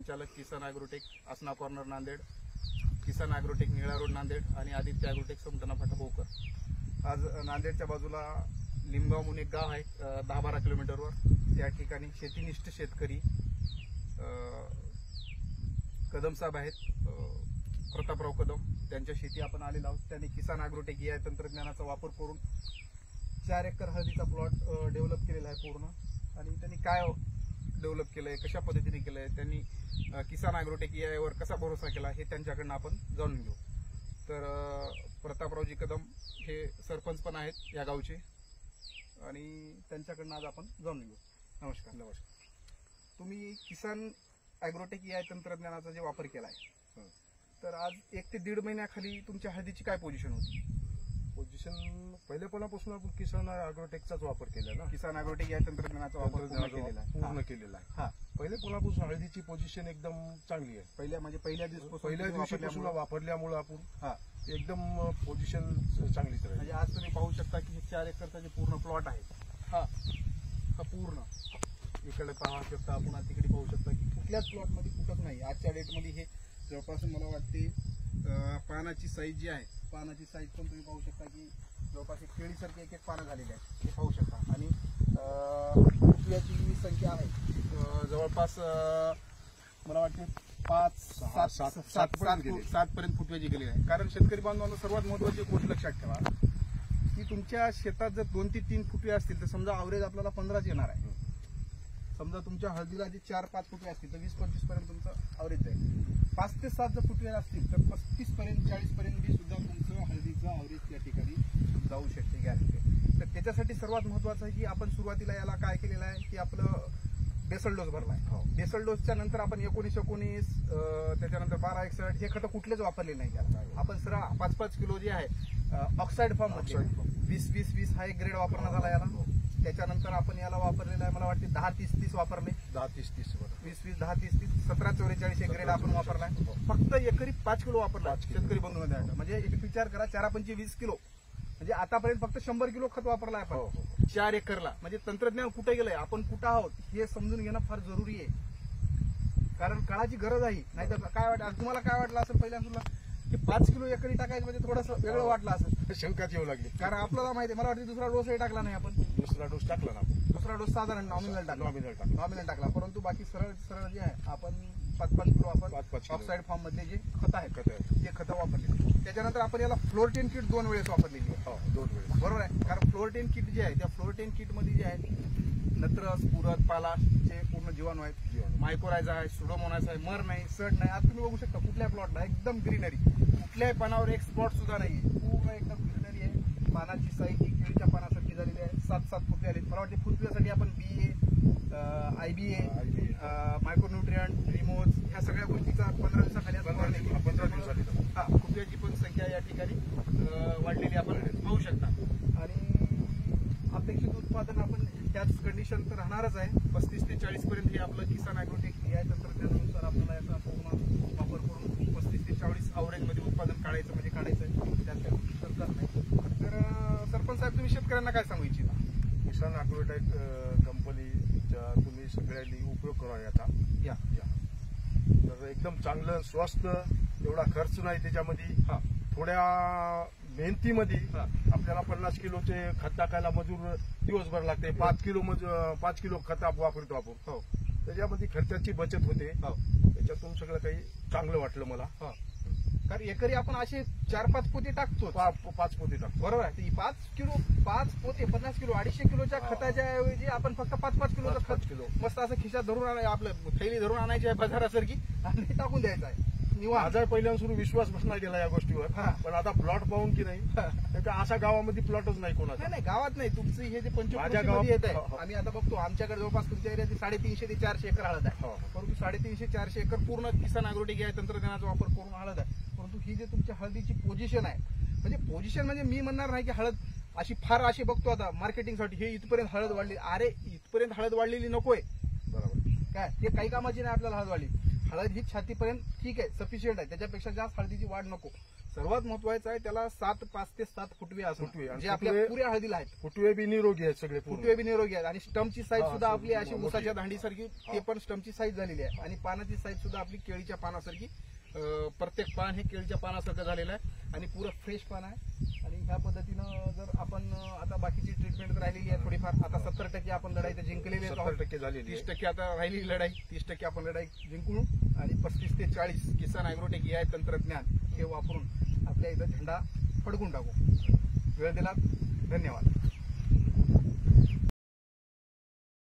संचालक किसान ॲग्रोटेक आसना कॉर्नर नांदेड, किसान ॲग्रोटेक निळा रोड नांदेड आणि आदित्य ॲग्रोटेक समटना फाटा भोकर. आज नांदेडच्या बाजूला लिमगाव म्हणून एक गाव आहे 10-12 किलोमीटरवर. त्या ठिकाणी शेतीनिष्ठ शेतकरी कदम साहेब आहेत, प्रतापराव कदम, त्यांच्या शेती आपण आलेलो आहोत. त्यांनी किसान ॲग्रोटेक या तंत्रज्ञानाचा वापर करून 4 एकर हळदीचा प्लॉट डेव्हलप केलेला आहे पूर्ण. आणि त्यांनी काय डेव्हलप केलंय, कशा पद्धतीने केलंय, त्यांनी किसान ॲग्रोटेक यावर कसा भरोसा केला हे त्यांच्याकडनं आपण जाणून घेऊ. तर प्रतापरावजी कदम हे सरपंच पण आहेत या गावचे आणि त्यांच्याकडनं आज आपण जाणून घेऊ. नमस्कार. नमस्कार. तुम्ही किसान ॲग्रोटेक या तंत्रज्ञानाचा जे वापर केला आहे, तर आज 1 ते 1.5 महिन्याखाली तुमच्या हळदीची काय पोझिशन होती? पोझिशन पहिल्यापासून आपण किसान ॲग्रोटेकचाच वापर केला ना. किसान ॲग्रोटेक या तंत्रज्ञानाचा वापर पूर्ण केलेला आहे. हा, पहिल्यापासून हळदीची पोझिशन एकदम चांगली आहे. पहिल्या दिवशीपासून वापरल्यामुळे आपण एकदम पोझिशन चांगलीच राहील. म्हणजे आज तुम्ही पाहू शकता की 4 एकरचा जे पूर्ण प्लॉट आहे हा पूर्ण इकडे पाहू शकता, आपण तिकडे पाहू शकता की कुठल्याच प्लॉटमध्ये फुटत नाही. आजच्या डेटमध्ये हे जवळपास मला वाटते पानाची साईज जी आहे, पानाची साईज पण तुम्ही पाहू शकता की जवळपास एक केळीसारखी एक पानं झालेली आहे, हे पाहू शकता. आणि फुटव्याची संख्या आहे जवळपास मला वाटते 7 पर्यंत फुटव्याची गेलेली आहे. कारण शेतकरी बांधवांना सर्वात महत्वाची गोष्ट लक्षात ठेवा की तुमच्या शेतात जर 2 ते 3 फुटवे असतील तर समजा अवरेज आपल्याला 15 येणार आहे. समजा तुमच्या हळदीला जे 4-5 फुटवे असतील तर 20-25 पर्यंत तुमचं अवरेज जाईल. 5 ते 7 जर फुटवे असतील तर 35 पर्यंत 40 पर्यंत बी सुद्धा तुमचं हळदीचं अवरेज त्या ठिकाणी जाऊ शकते, गॅरंटी. तर त्याच्यासाठी सर्वात महत्वाचं आहे की आपण सुरुवातीला याला काय केलेलं आहे की आपलं बेसल डोस भरला आहे. बेसल डोसच्या नंतर आपण 19-19 त्याच्यानंतर 12-61 हे खतं कुठलेच वापरले नाही. आपण सरळ 5-5 किलो जे आहे ऑक्साईड फॉर्म 20-20-20 हा एक ग्रेड वापरण्यात आला याला. त्याच्यानंतर आपण याला वापरलेला आहे मला वाटते 10-30-30 वापरले. 10-30-30 20-20 10-30-30 17-44 एक ग्रेड आपण वापरलाय. फक्त एकरी 5 किलो वापरला शेतकरी बंधूंमध्ये. म्हणजे एक विचार करा, 4-5 20 किलो म्हणजे आतापर्यंत फक्त 100 किलो खत वापरलाय आपण 4 एकरला. म्हणजे तंत्रज्ञान कुठे गेलंय, आपण कुठं आहोत हे समजून घेणं फार जरुरी आहे. कारण काळाची गरज आहे. नाही तर काय वाटतं तुम्हाला, काय वाटलं असेल पहिल्यांदा की 5 किलो एकरी टाकायचं म्हणजे थोडंसं वेगळं वाटलं असेल, शंकाच येऊ लागली. कारण आपल्याला माहिती आहे, मला वाटतं दुसरा डोसही टाकला नाही आपण. दुसरा डोस टाकला ना. दुसरा डोस साधारण नॉमिनल टाकला. परंतु बाकी सरळ जे आहे आपण 5-5 किलो आपण ऑक्साईड फॉर्म मधले जे खत आहेत ते खतं वापरले. त्याच्यानंतर आपण याला फ्लोरटेन किट 2 वेळेस वापरलेली आहे. 2 वेळेस बरोबर आहे. कारण फ्लोरटेन किट जे आहे त्या फ्लोरटेन किट मध्ये जे आहे नत्रस, पुरत, पालाचे पूर्ण जीवाणू आहेत, मायकोरायझा आहे, सुडोमोनास आहे, मर नाही, सड नाही. आता तुम्ही बघू शकता कुठल्या प्लॉटला एकदम ग्रीनरी, कुठल्याही पानावर एक स्पॉट सुद्धा नाही, पूर्ण एकदम ग्रीनरी आहे. पानाची साईज ही केळीच्या पानासारखी झालेली आहे. 7-7 फुटवे आले. मला वाटते फुटव्यासाठी आपण BA, IBA, मायक्रोन्यूट्रियंट, रिमोज ह्या सगळ्या गोष्टीचा 15 दिवसाखाली 15 दिवसांनी फुटव्याची पण संख्या या ठिकाणी वाढलेली आपण पाहू शकता. आणि अपेक्षित उत्पादन आपण त्याच कंडिशन तर राहणारच आहे. 35 ते 40 पर्यंत हे आपलं किसान ॲग्रोटेक या तंत्रज्ञानानुसार आपल्याला याचा पूर्ण वापर करून 35 ते 40 अवरेजमध्ये उत्पादन काढायचं म्हणजे काढायचं आहे. त्यात काही हरकत नाही. तर सरपंच साहेब, तुम्ही शेतकऱ्यांना काय सांगू इच्छिता? किसान ॲग्रोटेक कंपनीचा तुम्ही सगळ्यांनी उपयोग करा याचा. तर एकदम चांगलं, स्वस्त, एवढा खर्च नाही त्याच्यामध्ये. थोड्या मेहनतीमध्ये आपल्याला 50 किलोचे खत टाकायला मजूर दिवसभर लागते. 5 किलो खत वापरतो आपण. त्याच्यामध्ये खर्चाची बचत होते. त्याच्यातून सगळं काही चांगलं वाटलं मला. कारण एकरी आपण असे 4-5 पोते टाकतो. 5 पोते टाकतो. बरोबर आहे. 5 पोते 50 किलो 250 किलोच्या खताच्या ऐवजी आपण फक्त 5-5 किलोचं खत मस्त असं खिशात धरून आणायचं, आपलं थैली धरून आणायची आहे बाजारासारखी आणि टाकून द्यायचं आहे. माझा पहिल्यापासून विश्वास बसला गेला या गोष्टीवर. पण आता प्लॉट पाहून की नाही, अशा गावामध्ये प्लॉटच नाही कोणाचा. नाही, गावात नाही. तुमचं हे जे पंचकृषीमध्ये येत आहे, आम्ही आता बघतो आमच्याकडे जवळपास तुमच्या एरियाची 350 ते 400 एकर हळद आहे. परंतु 350-400 एकर पूर्ण किसान ॲग्रोटेक या तंत्रज्ञानाचा वापर करून हळद आहे. परंतु ही जे तुमच्या हळदीची पोझिशन आहे, म्हणजे पोझिशन म्हणजे मी म्हणणार नाही की हळद अशी फार अशी बघतो आता मार्केटिंगसाठी हे इथपर्यंत हळद वाढली. अरे इथपर्यंत हळद वाढलेली नकोय. बरोबर काय, हे काही कामाची नाही आपल्याला हळद वाढली. हळद ही छातीपर्यंत ठीक आहे, सफिशियंट आहे. त्याच्यापेक्षा जास्त हळदीची वाढ नको. सर्वात महत्वाचं आहे त्याला 5 ते 7 फुटवे असं फुटवे आणि जे आपल्या फुटवे- पुऱ्या हळदीला आहेत. फुटवे बी निरोगी आहेत सगळे पूर्ण. फुटवे बी निरोगी आहेत आणि स्टमची साईज हा, सुद्धा असं आपली अशी मोठी उसाच्या आहे. दांडीसारखी ते पण स्टमची साईज झालेली आहे आणि पानाची साईज सुद्धा आपली केळीच्या पानासारखी प्रत्येक पान हे केळीच्या पानासारखं झालेलं आहे आणि पुरं फ्रेश पान आहे. आणि ह्या पद्धतीनं जर आपण आता बाकीची ट्रीटमेंट राहिलेली आहे थोडीफार, आता 70% आपण लढाई तर जिंकलेली आहे. 70% झालेली आहे. 30% आता राहिलेली लढाई, 30% आपण लढाई जिंकू आणि 35 ते 40 किसान ॲग्रोटेक हे तंत्रज्ञान हे वापरून आपल्या इथं झेंडा फडकून टाकू. वेळ दिला, धन्यवाद.